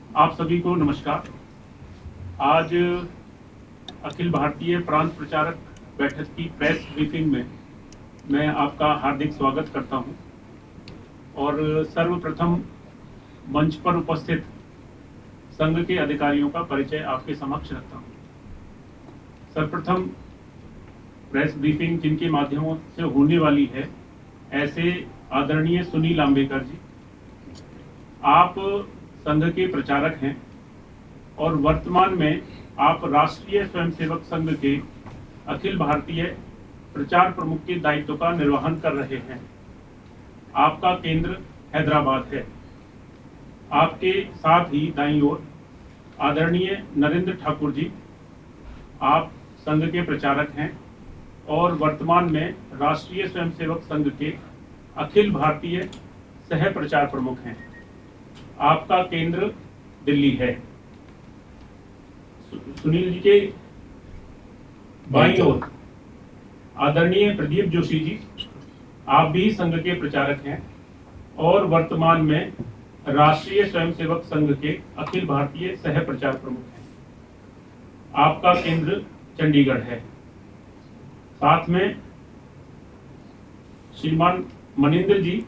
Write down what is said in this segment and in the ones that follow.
आप सभी को नमस्कार। आज अखिल भारतीय प्रांत प्रचारक बैठक की प्रेस ब्रीफिंग में मैं आपका हार्दिक स्वागत करता हूं और सर्वप्रथम मंच पर उपस्थित संघ के अधिकारियों का परिचय आपके समक्ष रखता हूं। सर्वप्रथम प्रेस ब्रीफिंग जिनके माध्यमों से होने वाली है, ऐसे आदरणीय सुनील आंबेकर जी, आप संघ के प्रचारक हैं और वर्तमान में आप राष्ट्रीय स्वयंसेवक संघ के अखिल भारतीय प्रचार प्रमुख के दायित्व का निर्वहन कर रहे हैं। आपका केंद्र हैदराबाद है। आपके साथ ही दाईं ओर आदरणीय नरेंद्र ठाकुर जी, आप संघ के प्रचारक हैं और वर्तमान में राष्ट्रीय स्वयंसेवक संघ के अखिल भारतीय सह प्रचार प्रमुख हैं। आपका केंद्र दिल्ली है। सुनील जी के बाईं ओर आदरणीय प्रदीप जोशी जी, आप भी संघ के प्रचारक हैं और वर्तमान में राष्ट्रीय स्वयंसेवक संघ के अखिल भारतीय सह प्रचार प्रमुख हैं। आपका केंद्र चंडीगढ़ है। साथ में श्रीमान मनिंदर जी,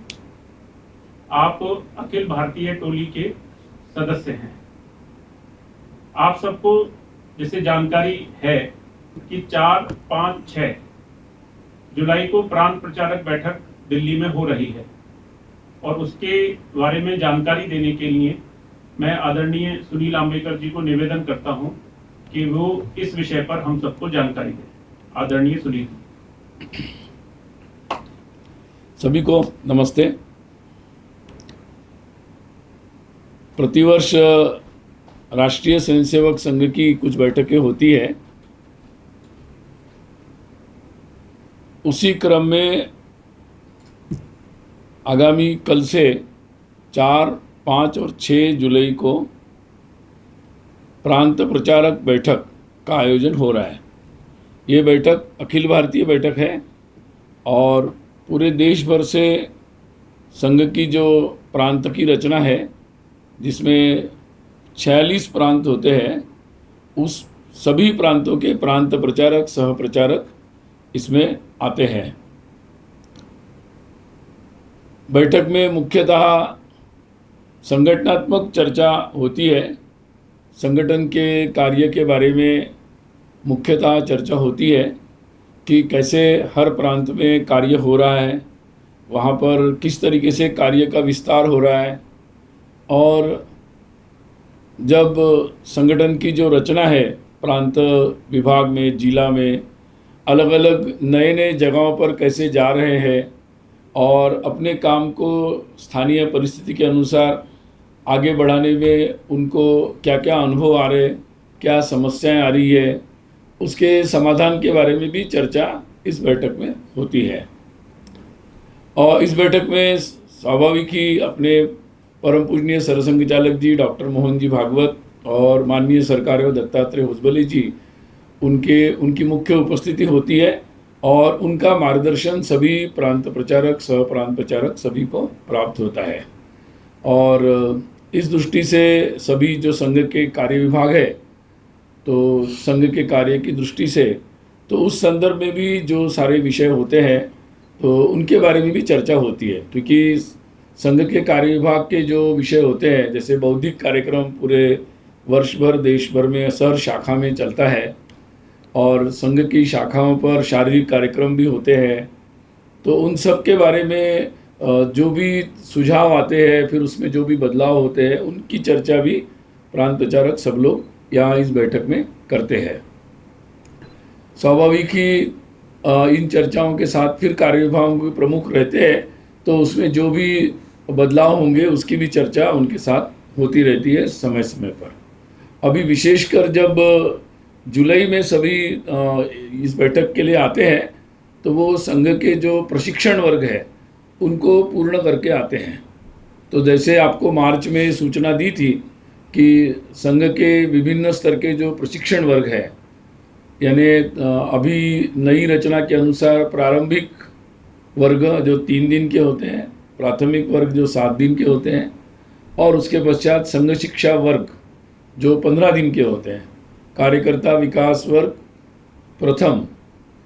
आप अखिल भारतीय टोली के सदस्य हैं। आप सबको जैसे जानकारी है कि 4, 5, 6 जुलाई को प्रांत प्रचारक बैठक दिल्ली में हो रही है और उसके बारे में जानकारी देने के लिए मैं आदरणीय सुनील आंबेकर जी को निवेदन करता हूं कि वो इस विषय पर हम सबको जानकारी दें। आदरणीय सुनील। सभी को नमस्ते। प्रतिवर्ष राष्ट्रीय स्वयंसेवक संघ की कुछ बैठकें होती है। उसी क्रम में आगामी कल से 4, 5 और 6 जुलाई को प्रांत प्रचारक बैठक का आयोजन हो रहा है। ये बैठक अखिल भारतीय बैठक है और पूरे देश भर से संघ की जो प्रांत की रचना है, जिसमें 46 प्रांत होते हैं, उस सभी प्रांतों के प्रांत प्रचारक सह प्रचारक इसमें आते हैं। बैठक में मुख्यतः संगठनात्मक चर्चा होती है। संगठन के कार्य के बारे में मुख्यतः चर्चा होती है कि कैसे हर प्रांत में कार्य हो रहा है, वहाँ पर किस तरीके से कार्य का विस्तार हो रहा है, और जब संगठन की जो रचना है प्रांत विभाग में, जिला में, अलग अलग नए नए जगहों पर कैसे जा रहे हैं और अपने काम को स्थानीय परिस्थिति के अनुसार आगे बढ़ाने में उनको क्या क्या अनुभव आ रहे, क्या समस्याएं आ रही है, उसके समाधान के बारे में भी चर्चा इस बैठक में होती है। और इस बैठक में स्वाभाविक ही अपने परम पूजनीय सरसंघ चालक जी डॉक्टर मोहन जी भागवत और माननीय सरकार दत्तात्रेय होसबले जी, उनकी मुख्य उपस्थिति होती है और उनका मार्गदर्शन सभी प्रांत प्रचारक सह प्रांत प्रचारक सभी को प्राप्त होता है। और इस दृष्टि से सभी जो संघ के कार्य विभाग है, तो संघ के कार्य की दृष्टि से तो उस संदर्भ में भी जो सारे विषय होते हैं तो उनके बारे में भी चर्चा होती है। क्योंकि संघ के कार्य विभाग के जो विषय होते हैं, जैसे बौद्धिक कार्यक्रम पूरे वर्ष भर देश भर में सर शाखा में चलता है और संघ की शाखाओं पर शारीरिक कार्यक्रम भी होते हैं, तो उन सब के बारे में जो भी सुझाव आते हैं, फिर उसमें जो भी बदलाव होते हैं, उनकी चर्चा भी प्रांत प्रचारक सब लोग यहाँ इस बैठक में करते हैं। स्वाभाविक ही इन चर्चाओं के साथ फिर कार्य विभागों के प्रमुख रहते हैं, तो उसमें जो भी बदलाव होंगे उसकी भी चर्चा उनके साथ होती रहती है समय समय पर। अभी विशेषकर जब जुलाई में सभी इस बैठक के लिए आते हैं, तो वो संघ के जो प्रशिक्षण वर्ग है उनको पूर्ण करके आते हैं। तो जैसे आपको मार्च में सूचना दी थी कि संघ के विभिन्न स्तर के जो प्रशिक्षण वर्ग है, यानी अभी नई रचना के अनुसार प्रारंभिक वर्ग जो 3 दिन के होते हैं, प्राथमिक वर्ग जो 7 दिन के होते हैं, और उसके पश्चात संघ शिक्षा वर्ग जो 15 दिन के होते हैं, कार्यकर्ता विकास वर्ग प्रथम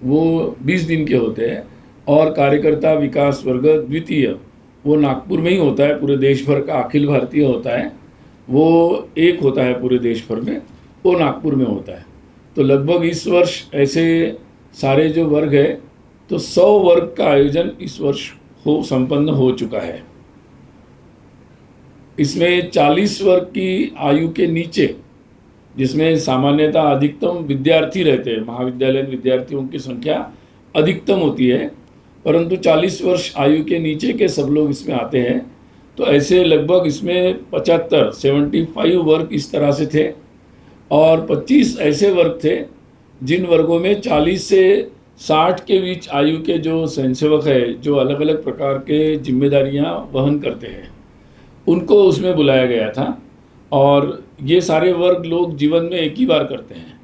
वो 20 दिन के होते हैं, और कार्यकर्ता विकास वर्ग द्वितीय वो नागपुर में ही होता है, पूरे देश भर का अखिल भारतीय होता है, वो एक होता है पूरे देश भर में, वो नागपुर में होता है। तो लगभग इस वर्ष ऐसे सारे जो वर्ग है तो 100 वर्ग का आयोजन इस वर्ष संपन्न हो चुका है। इसमें 40 वर्ग की आयु के नीचे, जिसमें सामान्यतः अधिकतम विद्यार्थी रहते हैं, महाविद्यालयीन विद्यार्थियों की संख्या अधिकतम होती है, परंतु 40 वर्ष आयु के नीचे के सब लोग इसमें आते हैं। तो ऐसे लगभग इसमें 75 वर्ग इस तरह से थे, और 25 ऐसे वर्ग थे जिन वर्गों में 40 से 60 के बीच आयु के जो स्वयंसेवक है, जो अलग अलग प्रकार के जिम्मेदारियां वहन करते हैं, उनको उसमें बुलाया गया था। और ये सारे वर्ग लोग जीवन में एक ही बार करते हैं,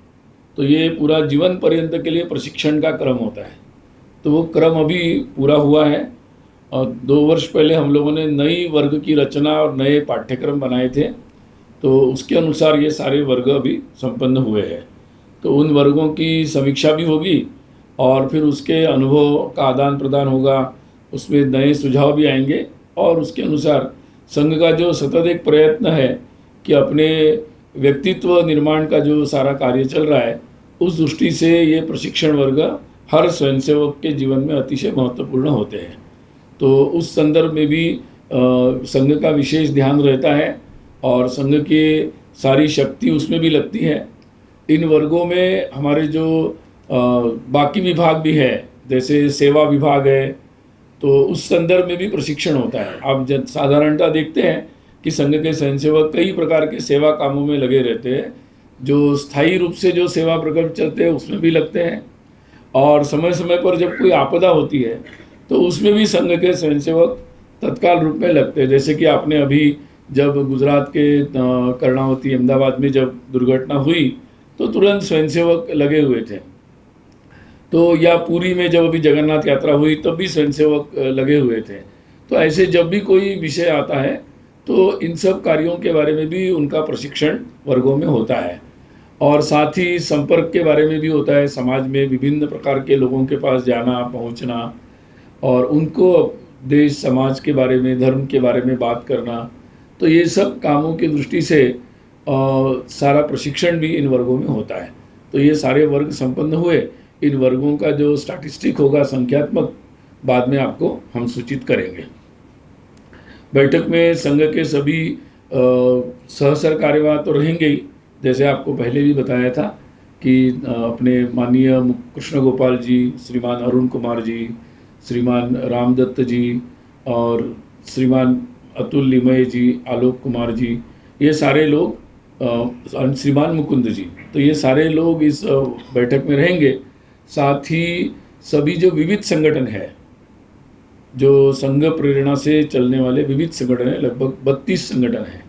तो ये पूरा जीवन पर्यंत के लिए प्रशिक्षण का क्रम होता है। तो वो क्रम अभी पूरा हुआ है, और 2 वर्ष पहले हम लोगों ने नई वर्ग की रचना और नए पाठ्यक्रम बनाए थे, तो उसके अनुसार ये सारे वर्ग अभी संपन्न हुए हैं। तो उन वर्गों की समीक्षा भी होगी, और फिर उसके अनुभव का आदान प्रदान होगा, उसमें नए सुझाव भी आएंगे, और उसके अनुसार संघ का जो सतत एक प्रयत्न है कि अपने व्यक्तित्व निर्माण का जो सारा कार्य चल रहा है, उस दृष्टि से ये प्रशिक्षण वर्ग हर स्वयंसेवक के जीवन में अतिशय महत्वपूर्ण होते हैं। तो उस संदर्भ में भी संघ का विशेष ध्यान रहता है, और संघ की सारी शक्ति उसमें भी लगती है। इन वर्गों में हमारे जो बाकी विभाग भी है, जैसे सेवा विभाग है, तो उस संदर्भ में भी प्रशिक्षण होता है। आप साधारणतः देखते हैं कि संघ के स्वयंसेवक कई प्रकार के सेवा कामों में लगे रहते हैं, जो स्थायी रूप से जो सेवा प्रकल्प चलते हैं उसमें भी लगते हैं, और समय समय पर जब कोई आपदा होती है तो उसमें भी संघ के स्वयंसेवक तत्काल रूप में लगते हैं। जैसे कि आपने अभी जब गुजरात के कर्णावती अहमदाबाद में जब दुर्घटना हुई तो तुरंत स्वयंसेवक लगे हुए थे। तो या पुरी में जब अभी जगन्नाथ यात्रा हुई तब भी स्वयंसेवक लगे हुए थे। तो ऐसे जब भी कोई विषय आता है तो इन सब कार्यों के बारे में भी उनका प्रशिक्षण वर्गों में होता है, और साथ ही संपर्क के बारे में भी होता है। समाज में विभिन्न प्रकार के लोगों के पास जाना, पहुंचना, और उनको देश समाज के बारे में, धर्म के बारे में बात करना, तो ये सब कामों की दृष्टि से सारा प्रशिक्षण भी इन वर्गों में होता है। तो ये सारे वर्ग संपन्न हुए। इन वर्गों का जो स्टैटिस्टिक होगा, संख्यात्मक, बाद में आपको हम सूचित करेंगे। बैठक में संघ के सभी सहसर कार्यवाह तो रहेंगे ही, जैसे आपको पहले भी बताया था कि अपने माननीय कृष्ण गोपाल जी, श्रीमान अरुण कुमार जी, श्रीमान रामदत्त जी, और श्रीमान अतुल लिमय जी, आलोक कुमार जी, ये सारे लोग, श्रीमान मुकुंद जी, तो ये सारे लोग इस बैठक में रहेंगे। साथ ही सभी जो विविध संगठन है, जो संघ प्रेरणा से चलने वाले विविध संगठन हैं, लगभग 32 संगठन हैं,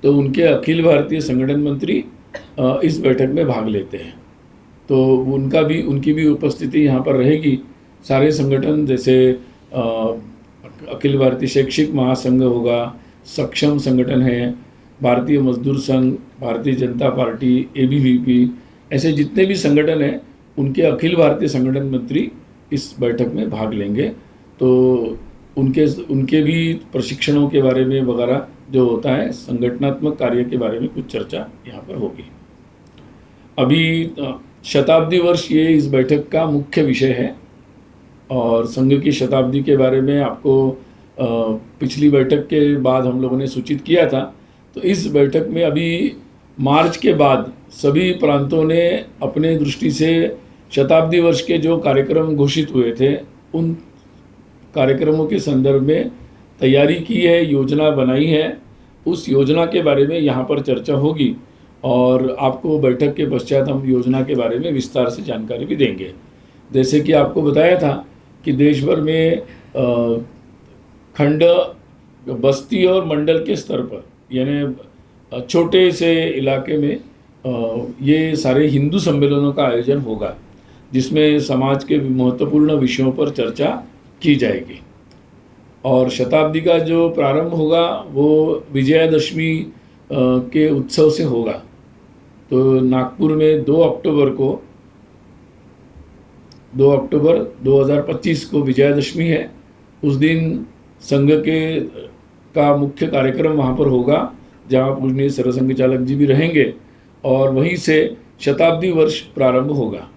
तो उनके अखिल भारतीय संगठन मंत्री इस बैठक में भाग लेते हैं। तो उनकी भी उपस्थिति यहाँ पर रहेगी। सारे संगठन जैसे अखिल भारतीय शैक्षिक महासंघ होगा, सक्षम संगठन है, भारतीय मजदूर संघ, भारतीय जनता पार्टी, ABVP, ऐसे जितने भी संगठन हैं उनके अखिल भारतीय संगठन मंत्री इस बैठक में भाग लेंगे। तो उनके भी प्रशिक्षणों के बारे में वगैरह जो होता है, संगठनात्मक कार्य के बारे में कुछ चर्चा यहाँ पर होगी। अभी शताब्दी वर्ष ये इस बैठक का मुख्य विषय है, और संघ की शताब्दी के बारे में आपको पिछली बैठक के बाद हम लोगों ने सूचित किया था। तो इस बैठक में अभी मार्च के बाद सभी प्रांतों ने अपने दृष्टि से शताब्दी वर्ष के जो कार्यक्रम घोषित हुए थे, उन कार्यक्रमों के संदर्भ में तैयारी की है, योजना बनाई है। उस योजना के बारे में यहाँ पर चर्चा होगी, और आपको बैठक के पश्चात हम योजना के बारे में विस्तार से जानकारी भी देंगे। जैसे कि आपको बताया था कि देश भर में खंड, बस्ती और मंडल के स्तर पर, यानी छोटे से इलाके में ये सारे हिंदू सम्मेलनों का आयोजन होगा, जिसमें समाज के महत्वपूर्ण विषयों पर चर्चा की जाएगी। और शताब्दी का जो प्रारंभ होगा वो विजयादशमी के उत्सव से होगा। तो नागपुर में 2 अक्टूबर 2025 को विजयादशमी है। उस दिन संघ के का मुख्य कार्यक्रम वहाँ पर होगा, जहाँ पूजनीय सरसंघ चालक जी भी रहेंगे, और वहीं से शताब्दी वर्ष प्रारंभ होगा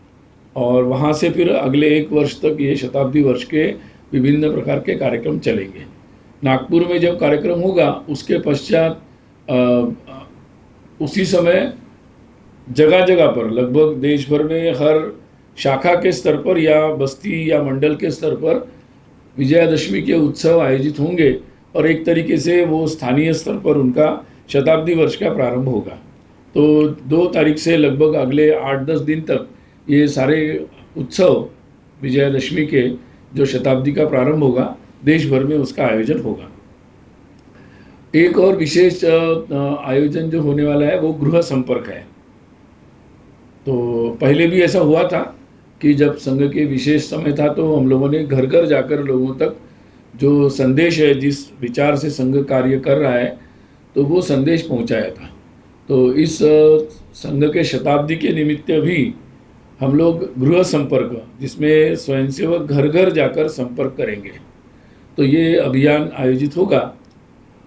और वहाँ से फिर अगले 1 वर्ष तक ये शताब्दी वर्ष के विभिन्न प्रकार के कार्यक्रम चलेंगे। नागपुर में जब कार्यक्रम होगा उसके पश्चात उसी समय जगह जगह पर लगभग देश भर में हर शाखा के स्तर पर या बस्ती या मंडल के स्तर पर विजयादशमी के उत्सव आयोजित होंगे और एक तरीके से वो स्थानीय स्तर पर उनका शताब्दी वर्ष का प्रारंभ होगा। तो 2 तारीख से लगभग अगले 8-10 दिन तक ये सारे उत्सव विजयादशमी के जो शताब्दी का प्रारंभ होगा देश भर में उसका आयोजन होगा। एक और विशेष आयोजन जो होने वाला है वो गृह संपर्क है। तो पहले भी ऐसा हुआ था कि जब संघ के विशेष समय था तो हम लोगों ने घर घर जाकर लोगों तक जो संदेश है, जिस विचार से संघ कार्य कर रहा है, तो वो संदेश पहुंचाया था। तो इस संघ के शताब्दी के निमित्त भी हम लोग गृह संपर्क, जिसमें स्वयंसेवक घर घर जाकर संपर्क करेंगे, तो ये अभियान आयोजित होगा।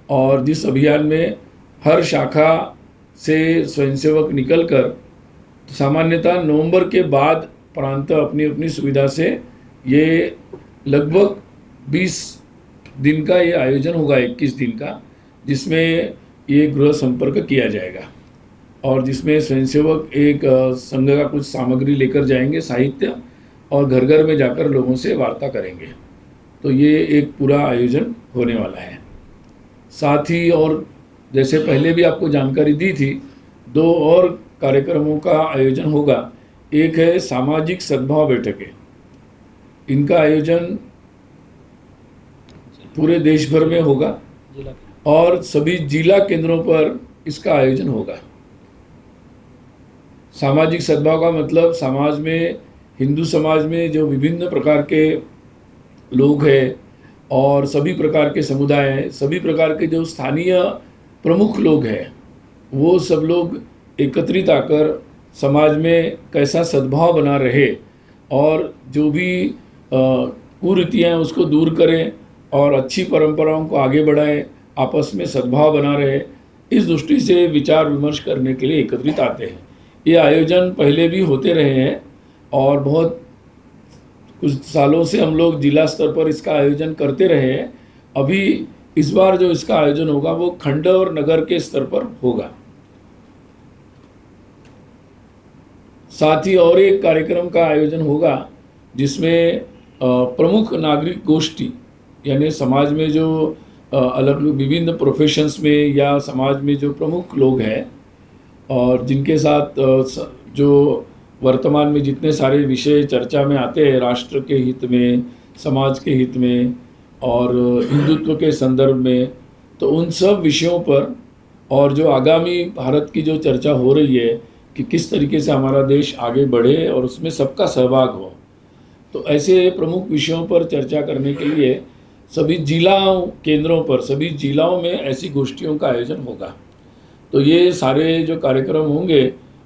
और जिस अभियान में हर शाखा से स्वयंसेवक निकलकर सामान्यतः नवंबर के बाद प्रांत अपनी अपनी सुविधा से ये लगभग 20 दिन का ये आयोजन होगा, 21 दिन का, जिसमें ये गृह संपर्क किया जाएगा और जिसमें स्वयंसेवक एक संघ का कुछ सामग्री लेकर जाएंगे, साहित्य, और घर घर में जाकर लोगों से वार्ता करेंगे। तो ये एक पूरा आयोजन होने वाला है। साथ ही और जैसे पहले भी आपको जानकारी दी थी, 2 और कार्यक्रमों का आयोजन होगा। एक है सामाजिक सद्भाव बैठकें। इनका आयोजन पूरे देश भर में होगा और सभी जिला केंद्रों पर इसका आयोजन होगा। सामाजिक सद्भाव का मतलब समाज में, हिंदू समाज में जो विभिन्न प्रकार के लोग हैं और सभी प्रकार के समुदाय हैं, सभी प्रकार के जो स्थानीय प्रमुख लोग हैं, वो सब लोग एकत्रित आकर समाज में कैसा सद्भाव बना रहे और जो भी कुरीतियाँ हैं उसको दूर करें और अच्छी परंपराओं को आगे बढ़ाएं, आपस में सद्भाव बना रहे, इस दृष्टि से विचार विमर्श करने के लिए एकत्रित आते हैं। ये आयोजन पहले भी होते रहे हैं और बहुत कुछ सालों से हम लोग जिला स्तर पर इसका आयोजन करते रहे हैं। अभी इस बार जो इसका आयोजन होगा वो खंड और नगर के स्तर पर होगा। साथ ही और एक कार्यक्रम का आयोजन होगा जिसमें प्रमुख नागरिक गोष्ठी, यानी समाज में जो अलग विभिन्न प्रोफेशंस में या समाज में जो प्रमुख लोग हैं और जिनके साथ जो वर्तमान में जितने सारे विषय चर्चा में आते हैं, राष्ट्र के हित में, समाज के हित में और हिंदुत्व के संदर्भ में, तो उन सब विषयों पर और जो आगामी भारत की जो चर्चा हो रही है कि किस तरीके से हमारा देश आगे बढ़े और उसमें सबका सहभाग हो, तो ऐसे प्रमुख विषयों पर चर्चा करने के लिए सभी जिला केंद्रों पर, सभी जिलाओं में ऐसी गोष्ठियों का आयोजन होगा। तो ये सारे जो कार्यक्रम होंगे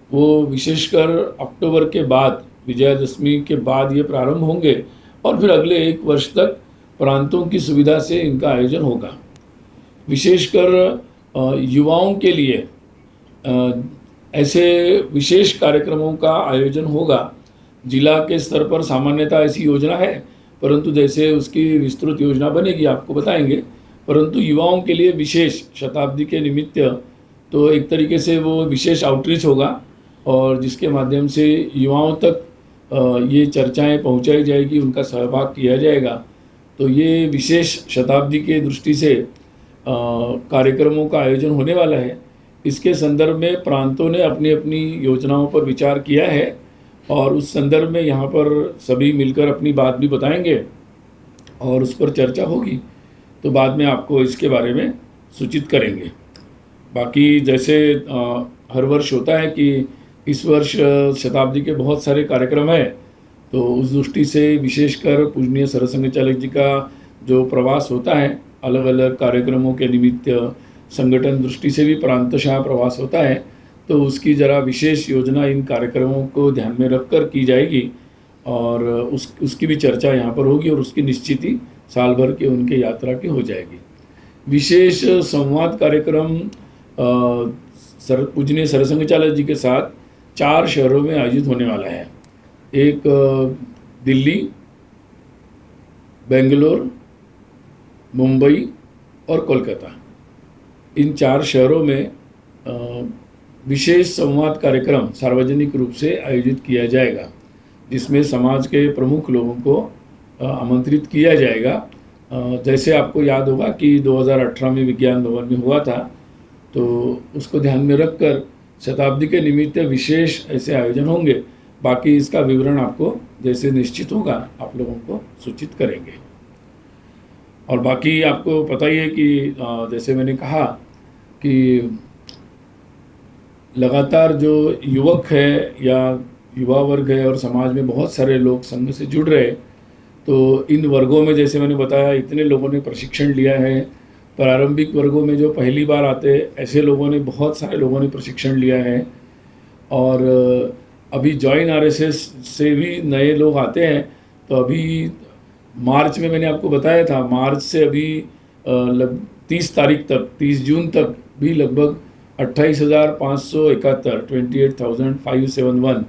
वो विशेषकर अक्टूबर के बाद, विजयादशमी के बाद ये प्रारंभ होंगे और फिर अगले 1 वर्ष तक प्रांतों की सुविधा से इनका आयोजन होगा। विशेषकर युवाओं के लिए ऐसे विशेष कार्यक्रमों का आयोजन होगा। जिला के स्तर पर सामान्यतः ऐसी योजना है, परंतु जैसे उसकी विस्तृत योजना बनेगी आपको बताएंगे। परंतु युवाओं के लिए विशेष शताब्दी के निमित्त तो एक तरीके से वो विशेष आउटरीच होगा और जिसके माध्यम से युवाओं तक ये चर्चाएं पहुंचाई जाएगी, उनका सहभाग किया जाएगा। तो ये विशेष शताब्दी के दृष्टि से कार्यक्रमों का आयोजन होने वाला है। इसके संदर्भ में प्रांतों ने अपनी अपनी योजनाओं पर विचार किया है और उस संदर्भ में यहाँ पर सभी मिलकर अपनी बात भी बताएंगे और उस पर चर्चा होगी, तो बाद में आपको इसके बारे में सूचित करेंगे। बाकी जैसे हर वर्ष होता है कि इस वर्ष शताब्दी के बहुत सारे कार्यक्रम हैं, तो उस दृष्टि से विशेषकर पूजनीय सरसंघ चालक जी का जो प्रवास होता है अलग अलग कार्यक्रमों के निमित्त, संगठन दृष्टि से भी प्रांतशाह प्रवास होता है, तो उसकी ज़रा विशेष योजना इन कार्यक्रमों को ध्यान में रखकर की जाएगी और उसकी भी चर्चा यहाँ पर होगी और उसकी निश्चिति साल भर के उनके यात्रा की हो जाएगी। विशेष संवाद कार्यक्रम पूजनीय सरसंघचालक जी के साथ 4 शहरों में आयोजित होने वाला है। एक दिल्ली, बेंगलोर, मुंबई और कोलकाता, इन 4 शहरों में विशेष संवाद कार्यक्रम सार्वजनिक रूप से आयोजित किया जाएगा, जिसमें समाज के प्रमुख लोगों को आमंत्रित किया जाएगा। जैसे आपको याद होगा कि 2018 में विज्ञान भवन में हुआ था, तो उसको ध्यान में रखकर शताब्दी के निमित्त विशेष ऐसे आयोजन होंगे। बाकी इसका विवरण आपको जैसे निश्चित होगा आप लोगों को सूचित करेंगे। और बाकी आपको पता ही है कि जैसे मैंने कहा कि लगातार जो युवक है या युवा वर्ग है और समाज में बहुत सारे लोग संघ से जुड़ रहे, तो इन वर्गों में जैसे मैंने बताया इतने लोगों ने प्रशिक्षण लिया है। प्रारंभिक वर्गों में जो पहली बार आते ऐसे लोगों ने, बहुत सारे लोगों ने प्रशिक्षण लिया है। और अभी जॉइन आरएसएस से भी नए लोग आते हैं। तो अभी मार्च में मैंने आपको बताया था, मार्च से अभी 30 तारीख तक, 30 जून तक भी लगभग 28,571 28,571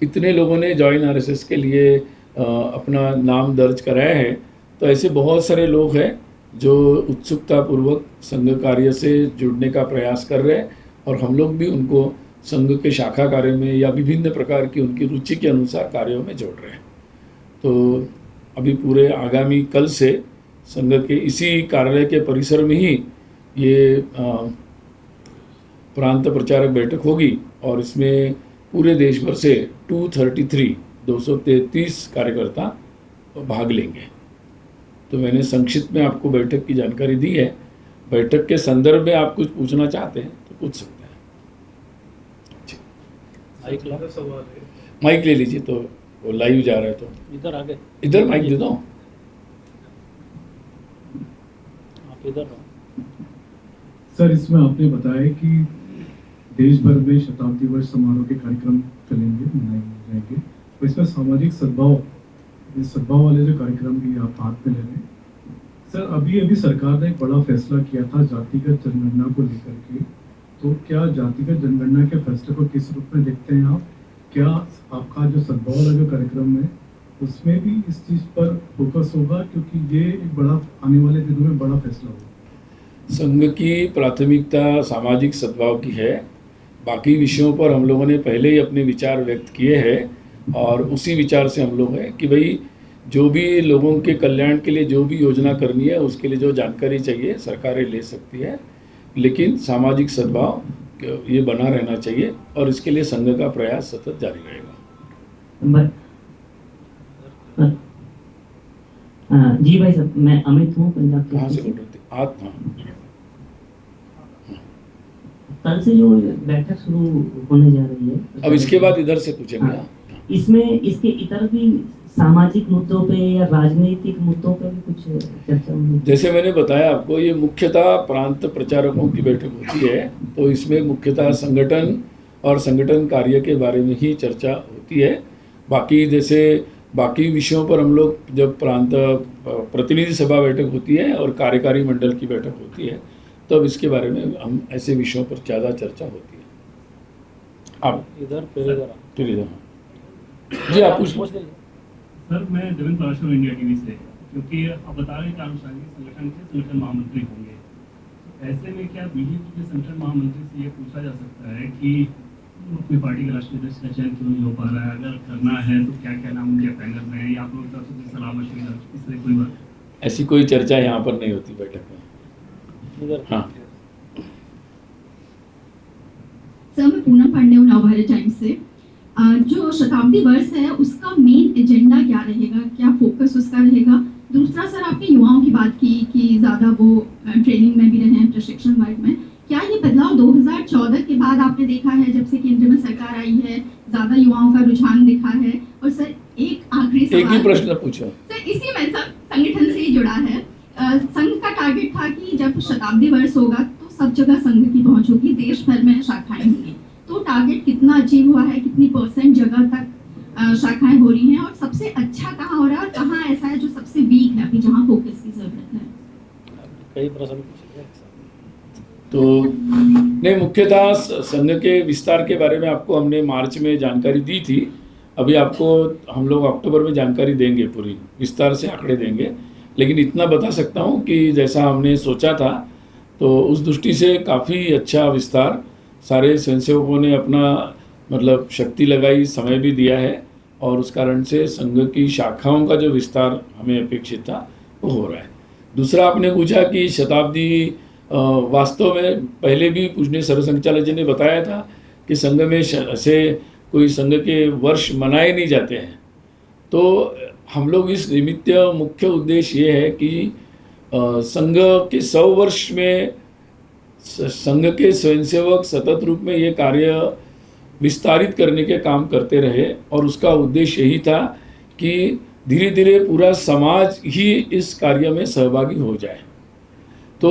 इतने लोगों ने जॉइन आरएसएस के लिए अपना नाम दर्ज कराया है। तो ऐसे बहुत सारे लोग हैं जो उत्सुकतापूर्वक संघ कार्य से जुड़ने का प्रयास कर रहे हैं और हम लोग भी उनको संघ के शाखा कार्य में या विभिन्न प्रकार की उनकी रुचि के अनुसार कार्यों में जोड़ रहे हैं। तो अभी पूरे आगामी कल से संघ के इसी कार्यालय के परिसर में ही ये प्रांत प्रचारक बैठक होगी और इसमें पूरे देश भर से 233 कार्यकर्ता भाग लेंगे। तो मैंने संक्षिप्त में आपको बैठक की जानकारी दी है। बैठक के संदर्भ में आप कुछ पूछना चाहते हैं तो पूछ सकते हैं। माइक ले लीजिए, तो वो लाइव जा रहा है तो इधर आगे, इधर माइक दे दो। आप इधर रहो। सर, इसमें आपने बताया कि देश भर में शताब्दी वर्ष समारोह के कार्यक्रम चलेंगे, मनाए जाएंगे। तो इसमें सामाजिक सद्भाव, इस सद्भाव वाले जो कार्यक्रम भी आप हाथ में ले रहे हैं सर, अभी सरकार ने एक बड़ा फैसला किया था जातिगत जनगणना को लेकर के। तो क्या जातिगत जनगणना के फैसले को किस रूप में देखते हैं आप? क्या आपका जो सद्भाव वाला जो कार्यक्रम है उसमें भी इस चीज़ पर फोकस होगा, क्योंकि ये एक बड़ा आने वाले दिनों में बड़ा फैसला होगा? संघ की प्राथमिकता सामाजिक सद्भाव की है। बाकी विषयों पर हम लोगों ने पहले ही अपने विचार व्यक्त किए हैं और उसी विचार से हम लोग हैं कि भाई जो भी लोगों के कल्याण के लिए जो भी योजना करनी है उसके लिए जो जानकारी चाहिए सरकारें ले सकती है, लेकिन सामाजिक सद्भाव ये बना रहना चाहिए और इसके लिए संघ का प्रयास सतत जारी रहेगा। जी भाई साहब, मैं अमित हूँ पंजाब कहाँ से से। बोल रहे थे आप? कल से जो बैठक शुरू होने जा रही है, अब इसके बाद इधर से पूछेंगे। हाँ, इसमें इसके इतर भी सामाजिक मुद्दों पे या राजनीतिक मुद्दों पे भी कुछ चर्चा होगी? जैसे मैंने बताया आपको, ये मुख्यतः प्रांत प्रचारकों की बैठक होती है, तो इसमें मुख्यतः संगठन और संगठन कार्य के बारे में ही चर्चा होती है। बाकी जैसे बाकी विषयों पर हम लोग जब प्रांत प्रतिनिधि सभा बैठक होती है और कार्यकारी मंडल की बैठक होती है, तब तो इसके बारे में हम ऐसे विषयों पर ज़्यादा चर्चा होती है। आप इधर फिर इधर जी आप पूछ। सर, मैं देवेंद्र पाराशर इंडिया टीवी से, क्योंकि आप बता रहे हैं कि अनुसांगिक संगठन के संगठन महामंत्री होंगे, तो ऐसे में क्या बीजेपी के संगठन महामंत्री से ये पूछा जा सकता है कि अपनी पार्टी के राष्ट्रीय अध्यक्ष का चयन क्यों नहीं हो पा रहा है? अगर करना है तो क्या क्या नाम उनके पैनल में है या आप लोग तरफ से सलाह मशवरा, इस तरह कोई बात? ऐसी कोई चर्चा यहाँ पर नहीं होती बैठक में। हाँ सर, मैं पूनम पांडे हूँ नवभारत टाइम्स से। जो शताब्दी वर्ष है उसका मेन एजेंडा क्या रहेगा, क्या फोकस उसका रहेगा? दूसरा सर, आपने युवाओं की बात की कि ज़्यादा वो ट्रेनिंग में भी रहे हैं, प्रशिक्षण वर्ग में। क्या ये बदलाव 2014 के बाद आपने देखा है, जब से केंद्र में सरकार आई है, ज़्यादा युवाओं का रुझान दिखा है? और सर एक आखिरी सवाल, एक ही प्रश्न पूछो सर, इसी में सब संगठन से ही जुड़ा है। संघ का टारगेट था कि जब शताब्दी वर्ष होगा तो सब जगह संघ की पहुंच होगी, देश भर में शाखाएं होंगी। तो टारगेट कितना अचीव हुआ है, कितनी % जगह तक शाखाएं हो रही हैं, और सबसे अच्छा कहाँ हो रहा है और कहाँ ऐसा है जो सबसे वीक है अभी, जहाँ फोकस की जरूरत है? कई प्रश्न पूछे हैं। तो नहीं, मुख्यतः संघ के विस्तार के बारे में आपको हमने मार्च में जानकारी दी थी। अभी आपको हम लोग अक्टूबर में जानकारी देंगे, पूरी विस्तार से आंकड़े देंगे। लेकिन इतना बता सकता हूँ कि जैसा हमने सोचा था तो उस दृष्टि से काफ़ी अच्छा विस्तार, सारे स्वयंसेवकों ने अपना मतलब शक्ति लगाई, समय भी दिया है, और उस कारण से संघ की शाखाओं का जो विस्तार हमें अपेक्षित था वो हो रहा है। दूसरा, आपने पूछा कि शताब्दी, वास्तव में पहले भी पूजनीय सर्वसंघचालक जी ने बताया था कि संघ में ऐसे कोई संघ के वर्ष मनाए नहीं जाते हैं। तो हम लोग इस निमित्त मुख्य उद्देश्य ये है कि संघ के 100 वर्ष में संघ के स्वयंसेवक सतत रूप में ये कार्य विस्तारित करने के काम करते रहे, और उसका उद्देश्य यही था कि धीरे धीरे पूरा समाज ही इस कार्य में सहभागी हो जाए। तो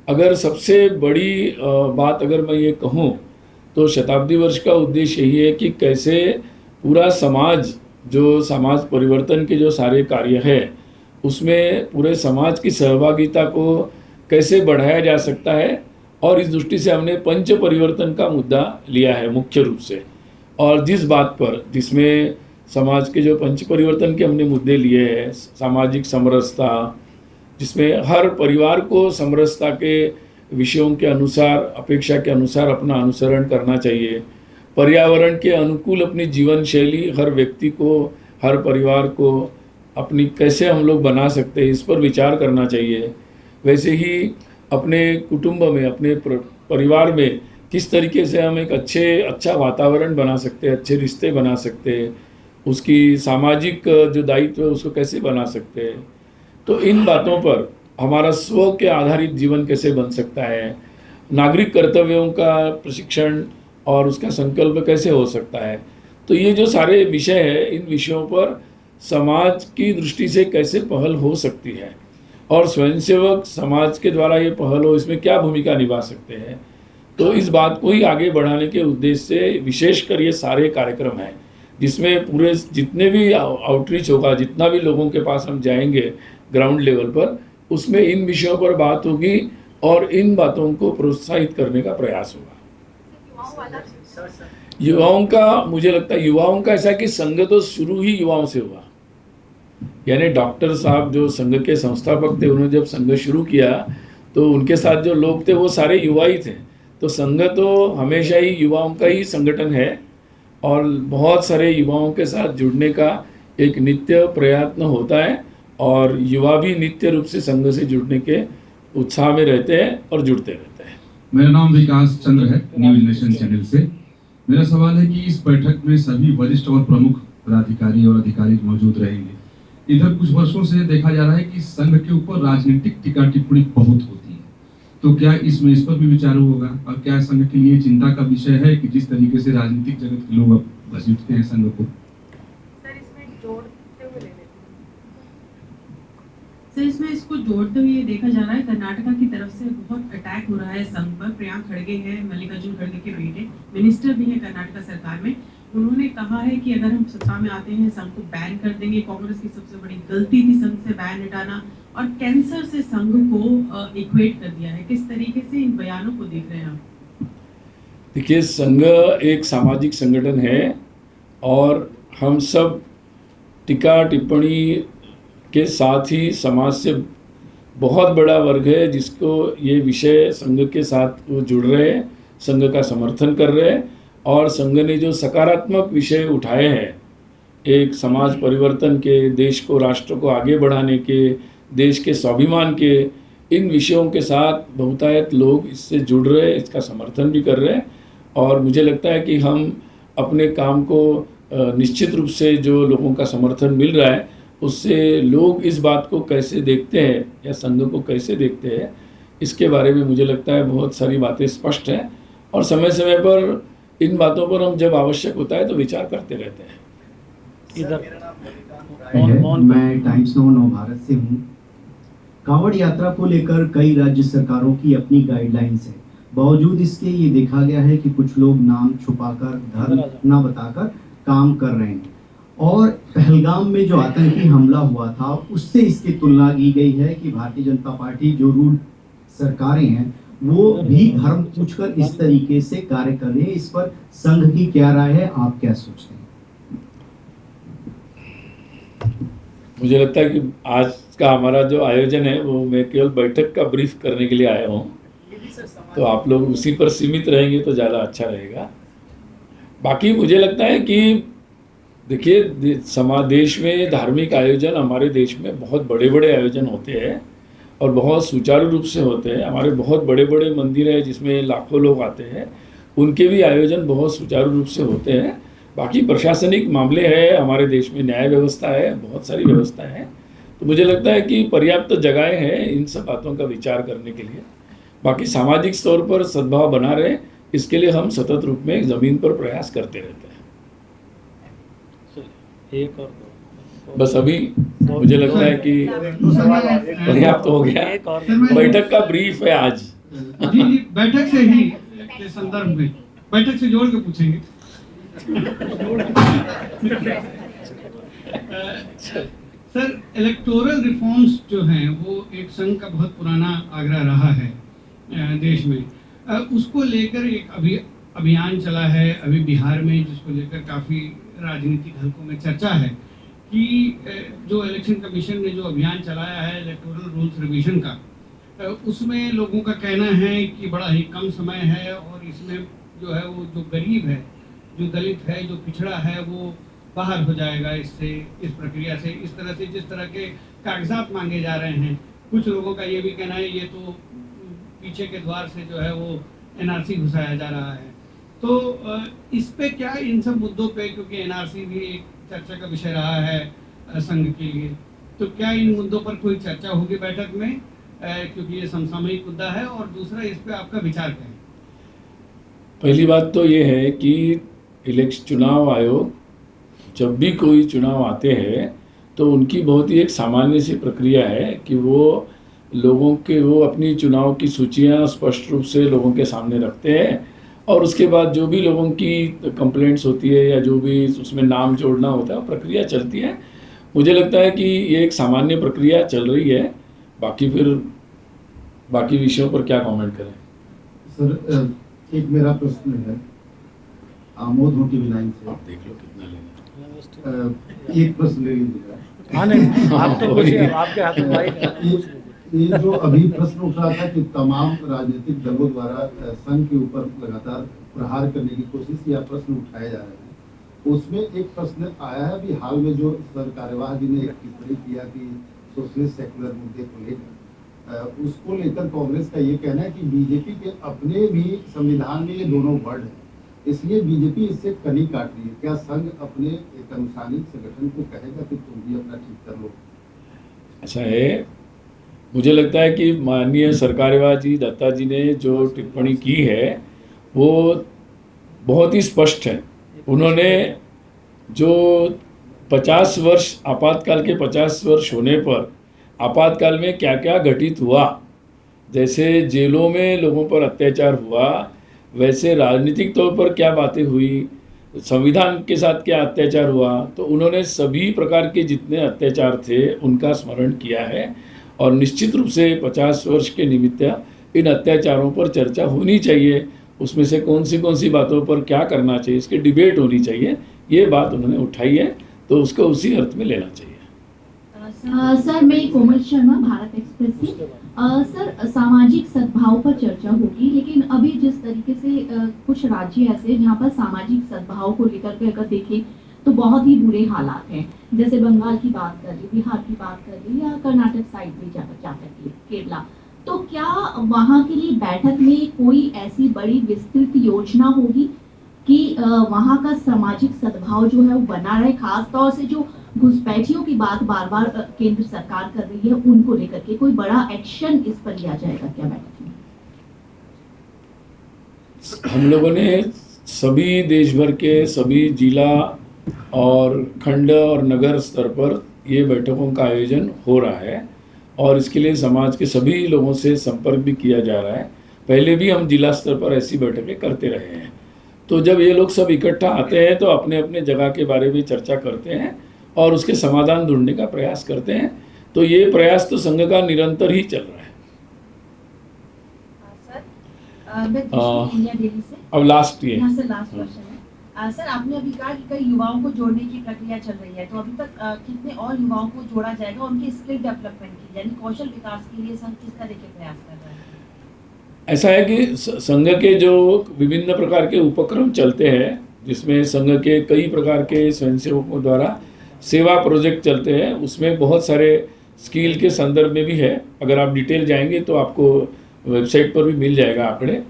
अगर सबसे बड़ी बात अगर मैं ये कहूँ तो शताब्दी वर्ष का उद्देश्य यही है कि कैसे पूरा समाज, जो समाज परिवर्तन के जो सारे कार्य है उसमें पूरे समाज की सहभागिता को कैसे बढ़ाया जा सकता है, और इस दृष्टि से हमने पंच परिवर्तन का मुद्दा लिया है मुख्य रूप से। और जिस बात पर, जिसमें समाज के जो पंच परिवर्तन के हमने मुद्दे लिए हैं, सामाजिक समरसता, जिसमें हर परिवार को समरसता के विषयों के अनुसार, अपेक्षा के अनुसार अपना अनुसरण करना चाहिए, पर्यावरण के अनुकूल अपनी जीवन शैली हर व्यक्ति को, हर परिवार को अपनी कैसे हम लोग बना सकते हैं, इस पर विचार करना चाहिए। वैसे ही अपने कुटुंब में, अपने परिवार में किस तरीके से हम एक अच्छा वातावरण बना सकते हैं, अच्छे रिश्ते बना सकते हैं, उसकी सामाजिक जो दायित्व है उसको कैसे बना सकते हैं। तो इन बातों पर हमारा स्व के आधारित जीवन कैसे बन सकता है, नागरिक कर्तव्यों का प्रशिक्षण और उसका संकल्प कैसे हो सकता है। तो ये जो सारे विषय है, इन विषयों पर समाज की दृष्टि से कैसे पहल हो सकती है, और स्वयंसेवक समाज के द्वारा ये पहल हो, इसमें क्या भूमिका निभा सकते हैं। तो इस बात को ही आगे बढ़ाने के उद्देश्य से विशेषकर ये सारे कार्यक्रम हैं, जिसमें पूरे जितने भी आउटरीच होगा, जितना भी लोगों के पास हम जाएंगे ग्राउंड लेवल पर, उसमें इन विषयों पर बात होगी और इन बातों को प्रोत्साहित करने का प्रयास होगा। युवाओं का, मुझे लगता है युवाओं का ऐसा कि संघ तो शुरू ही युवाओं से हुआ। यानी डॉक्टर साहब जो संघ के संस्थापक थे, उन्होंने जब संघ शुरू किया तो उनके साथ जो लोग थे वो सारे युवा ही थे। तो संघ तो हमेशा ही युवाओं का ही संगठन है, और बहुत सारे युवाओं के साथ जुड़ने का एक नित्य प्रयत्न होता है, और युवा भी नित्य रूप से संघ से जुड़ने के उत्साह में रहते हैं और जुड़ते रहते हैं। मेरा नाम विकास चंद्र है, न्यूज नेशन चैनल से। मेरा सवाल है कि इस बैठक में सभी वरिष्ठ और प्रमुख पदाधिकारी और अधिकारी मौजूद रहेंगे। इधर कुछ वर्षों से देखा जा रहा है कि संघ के ऊपर राजनीतिक टीका टिप्पणी बहुत होती है, तो क्या इसमें इस पर भी विचार होगा, और क्या संघ के लिए चिंता का विषय है कि जिस तरीके से राजनीतिक जगत के लोग अब घसीटते हैं संघ को? सर, इसमें इसको जोड़ते हुए देखा जा रहा है कर्नाटका की तरफ से बहुत अटैक हो रहा है संघ पर। प्रियांक खड़गे हैं, मल्लिकार्जुन खड़गे के बेटे, मिनिस्टर भी हैं कर्नाटका सरकार में। उन्होंने कहा है कि अगर हम सत्ता में आते हैं संघ को बैन कर देंगे। कांग्रेस की सबसे बड़ी गलती थी संघ से बैन हटाना, और कैंसर से संघ को इक्वेट कर दिया है। किस तरीके से इन बयानों को देख रहे हैं आप? देखिए, संघ एक सामाजिक संगठन है, और हम सब टीका टिप्पणी के साथ ही समाज से बहुत बड़ा वर्ग है जिसको ये विषय संघ के साथ वो जुड़ रहे हैं, संघ का समर्थन कर रहे हैं, और संघ ने जो सकारात्मक विषय उठाए हैं, एक समाज परिवर्तन के, देश को, राष्ट्र को आगे बढ़ाने के, देश के स्वाभिमान के, इन विषयों के साथ बहुतायत लोग इससे जुड़ रहे हैं, इसका समर्थन भी कर रहे हैं। और मुझे लगता है कि हम अपने काम को निश्चित रूप से जो लोगों का समर्थन मिल रहा है, उससे लोग इस बात को कैसे देखते हैं या संघ को कैसे देखते हैं, इसके बारे में मुझे लगता है बहुत सारी बातें स्पष्ट हैं, और समय समय पर इन बातों पर हम जब आवश्यक होता है तो विचार करते रहते हैं। इधर मैं टाइम्स नाउ नव भारत से हूँ। कांवड़ यात्रा को लेकर कई राज्य सरकारों की अपनी गाइडलाइंस है, बावजूद इसके ये देखा गया है कि कुछ लोग नाम छुपाकर, धर्म न बताकर काम कर रहे हैं। और पहलगाम में जो आतंकी हमला हुआ था उससे इसकी तुलना की गई है कि भारतीय जनता पार्टी जो रूल सरकारें हैं वो भी धर्म पूछकर इस तरीके से कार्य कर रही है। इस पर संघ की क्या राय है, आप क्या सोचते हैं? मुझे लगता है कि आज का हमारा जो आयोजन है वो मैं केवल बैठक का ब्रीफ करने के लिए आया हूँ, तो आप लोग उसी पर सीमित रहेंगे तो ज़्यादा अच्छा रहेगा। बाकी मुझे लगता है कि देखिए, देश में धार्मिक आयोजन, हमारे देश में बहुत बड़े बड़े आयोजन होते हैं और बहुत सुचारू रूप से होते हैं। हमारे बहुत बड़े बड़े मंदिर हैं जिसमें लाखों लोग आते हैं, उनके भी आयोजन बहुत सुचारू रूप से होते हैं। बाकी प्रशासनिक मामले हैं, हमारे देश में न्याय व्यवस्था है, बहुत सारी व्यवस्था है, तो मुझे लगता है कि पर्याप्त जगहें हैं इन सब बातों का विचार करने के लिए। बाकी सामाजिक स्तर पर सद्भाव बना रहे, इसके लिए हम सतत रूप में ज़मीन पर प्रयास करते रहते हैं। एक और बस अभी मुझे लगता है कि पर्याप्त हो गया। बैठक का ब्रीफ है आज। जी जी, बैठक से ही के संदर्भ में बैठक से जोड़ के पूछेंगे। सर, इलेक्टोरल रिफॉर्म्स जो हैं वो एक संघ का बहुत पुराना आग्रह रहा है देश में। उसको लेकर एक अभियान चला है अभी बिहार में, जिसको लेकर काफ़ी राजनीतिक हलकों में चर्चा है कि जो इलेक्शन कमीशन ने जो अभियान चलाया है इलेक्टोरल रूल्स रिवीजन का, उसमें लोगों का कहना है कि बड़ा ही कम समय है और इसमें जो है वो जो गरीब है, जो दलित है, जो पिछड़ा है, वो बाहर हो जाएगा इससे, इस प्रक्रिया से। इस तरह से जिस तरह के कागजात मांगे जा रहे हैं, कुछ लोगों का ये भी कहना है ये तो पीछे के द्वार से जो है वो एनआरसी घुसाया जा रहा है। तो इस पे क्या, इन सब मुद्दों पे, क्योंकि एनआरसी भी एक चर्चा का विषय रहा है संघ के लिए, तो क्या इन मुद्दों पर कोई चर्चा होगी बैठक में, क्योंकि ये समसामयिक मुद्दा है? और दूसरा, इस पे आपका विचार क्या है? पहली बात तो ये है कि चुनाव आयोग जब भी कोई चुनाव आते हैं तो उनकी बहुत ही एक सामान्य सी प्रक्रिया है कि वो अपनी चुनाव की सूचियाँ स्पष्ट रूप से लोगों के सामने रखते हैं और उसके बाद जो भी लोगों की कंप्लेंट्स होती है या जो भी उसमें नाम जोड़ना होता है वो प्रक्रिया चलती है। मुझे लगता है कि ये एक सामान्य प्रक्रिया चल रही है। बाकी फिर बाकी विषयों पर क्या कमेंट करें? सर, एक मेरा प्रश्न है आमोद हो टीवी 9 से। आप देख लो कितना लेना। एक प्रश्न ले लीजिएगा। हाँ नहीं, आप तो पूछिए, आपके हाथ में माइक है। ये जो अभी प्रश्न उठ रहा था कि तमाम राजनीतिक दलों द्वारा संघ के ऊपर लगातार प्रहार करने की कोशिश या प्रश्न उठाए जा रहे हैं, उसमें एक प्रश्न आया है अभी हाल में जो सर कार्यवाह जी ने एक टिप्पणी किया कि सोशलिस्ट सेकुलर मुद्दे को लेकर, उसको लेकर कांग्रेस का ये कहना है कि बीजेपी के अपने भी संविधान में ये दोनों वर्ड है, इसलिए बीजेपी इससे कनी काट रही है। क्या संघ अपने एक अनुसानिक संगठन को कहेगा कि तुम भी अपना ठीक कर लो? अच्छा है, मुझे लगता है कि माननीय सरकारेवा जी, दत्ता जी ने जो टिप्पणी की है वो बहुत ही स्पष्ट है। उन्होंने जो 50 वर्ष आपातकाल के 50 वर्ष होने पर आपातकाल में क्या क्या घटित हुआ, जैसे जेलों में लोगों पर अत्याचार हुआ, वैसे राजनीतिक तौर पर क्या बातें हुई, संविधान के साथ क्या अत्याचार हुआ, तो उन्होंने सभी प्रकार के जितने अत्याचार थे उनका स्मरण किया है। और निश्चित रूप से 50 वर्ष के निमित्त इन अत्याचारों पर चर्चा होनी चाहिए, उसमें से कौन सी बातों पर क्या करना चाहिए, इसकी डिबेट होनी चाहिए, ये बात उन्होंने उठाई है, तो उसको उसी अर्थ में लेना चाहिए। सर, मैं कोमल शर्मा, भारत एक्सप्रेस से। सर, सामाजिक सद्भाव पर चर्चा होगी, लेकिन अभी जिस तरीके से कुछ राज्य ऐसे जहाँ पर सामाजिक सद्भाव को लेकर के अगर देखें तो बहुत ही बुरे हालात हैं, जैसे बंगाल की बात कर ली, बिहार की बात कर ली, या कर्नाटक साइड भी जाकर के केरला। तो क्या वहाँ के लिए बैठक में कोई ऐसी बड़ी विस्तृत योजना होगी कि वहाँ का सामाजिक सद्भाव जो है वो बना रहे, खास तौर से जो घुसपैठियों की बात बार बार केंद्र सरकार कर रही है उनको लेकर के कोई बड़ा एक्शन इस पर लिया जाएगा क्या बैठक में? हम लोगों ने सभी देश भर के सभी जिला और खंड और नगर स्तर पर ये बैठकों का आयोजन हो रहा है और इसके लिए समाज के सभी लोगों से संपर्क भी किया जा रहा है। पहले भी हम जिला स्तर पर ऐसी बैठकें करते रहे हैं। तो जब ये लोग सब इकट्ठा आते हैं तो अपने अपने जगह के बारे में चर्चा करते हैं और उसके समाधान ढूंढने का प्रयास करते हैं। तो ये प्रयास तो संघ का निरंतर ही चल रहा है। मैं इंडिया दिल्ली से अब लास्ट ये यहाँ से लास्ट क्वेश्चन है। सर, आपने अभी कहा कि कई युवाओं को जोड़ने की प्रक्रिया चल रही है, तो अभी तक कितने और युवाओं को जोड़ा जाएगा, उनके स्किल डेवलपमेंट की यानी कौशल विकास के लिए संघ किस तरह के प्रयास कर रहा है? ऐसा है कि संघ के जो विभिन्न प्रकार के उपक्रम चलते हैं, जिसमें संघ के कई प्रकार के स्वयंसेवकों द्वारा सेवा प्रोजेक्ट चलते हैं, उसमें बहुत सारे स्किल के संदर्भ में भी है। अगर आप डिटेल जाएंगे तो आपको वेबसाइट पर भी मिल जाएगा आंकड़े।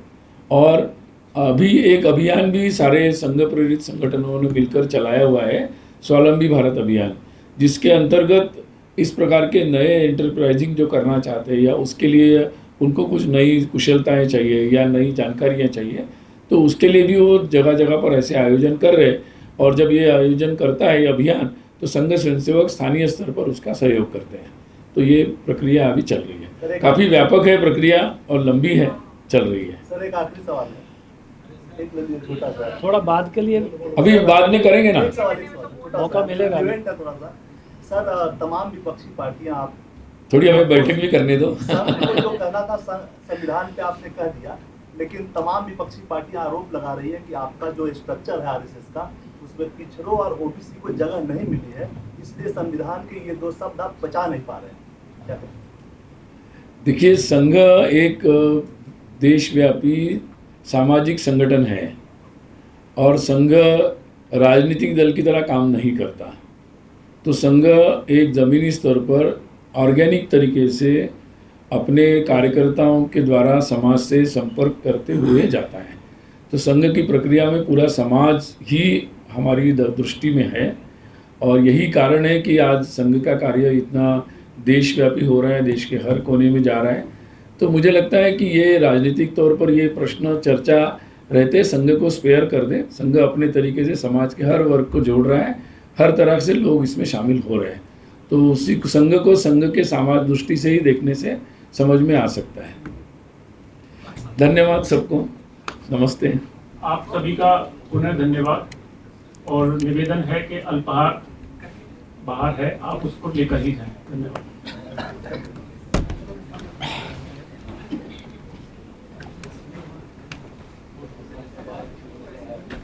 और अभी एक अभियान भी सारे संघ प्रेरित संगठनों ने मिलकर चलाया हुआ है, स्वावलंबी भारत अभियान, जिसके अंतर्गत इस प्रकार के नए एंटरप्राइजिंग जो करना चाहते हैं या उसके लिए उनको कुछ नई कुशलताएं चाहिए या नई जानकारियां चाहिए, तो उसके लिए भी वो जगह जगह पर ऐसे आयोजन कर रहे हैं। और जब ये आयोजन करता है ये अभियान, तो संघ स्वयंसेवक स्थानीय स्तर पर उसका सहयोग करते हैं। तो ये प्रक्रिया अभी चल रही है, काफ़ी व्यापक है प्रक्रिया और लंबी है, चल रही है। सर, एक आखिरी सवाल है, एक छोटा सा, थोड़ा बाद के लिए, अभी बाद में करेंगे ना, मौका मिलेगा थोड़ा सा। सर, तमाम विपक्षी पार्टियां, आप थोड़ी हमें बैठक भी करने दो। जो कहना था संविधान पे आपने कह दिया, लेकिन तमाम विपक्षी पार्टियां आरोप लगा रही है कि आपका जो स्ट्रक्चर है आरएसएस का, उसमें पिछड़ों और ओबीसी को जगह नहीं मिली है, इसलिए संविधान के ये दो शब्द आप बचा नहीं पा रहे हैं, क्या करें? देखिए, संघ एक देशव्यापी सामाजिक संगठन है और संघ राजनीतिक दल की तरह काम नहीं करता। तो संघ एक ज़मीनी स्तर पर ऑर्गेनिक तरीके से अपने कार्यकर्ताओं के द्वारा समाज से संपर्क करते हुए जाता है। तो संघ की प्रक्रिया में पूरा समाज ही हमारी दृष्टि में है और यही कारण है कि आज संघ का कार्य इतना देशव्यापी हो रहा है, देश के हर कोने में जा रहा है। तो मुझे लगता है कि ये राजनीतिक तौर पर ये प्रश्न चर्चा रहते संघ को स्पेयर कर दे। संघ अपने तरीके से समाज के हर वर्ग को जोड़ रहा है, हर तरह से लोग इसमें शामिल हो रहे हैं। तो उसी संघ को संघ के समाज दृष्टि से ही देखने से समझ में आ सकता है। धन्यवाद सबको, नमस्ते। आप सभी का पुनः धन्यवाद और निवेदन है कि अल्पाहार बाहर है, आप उसको लेकर ही जाएं। धन्यवाद।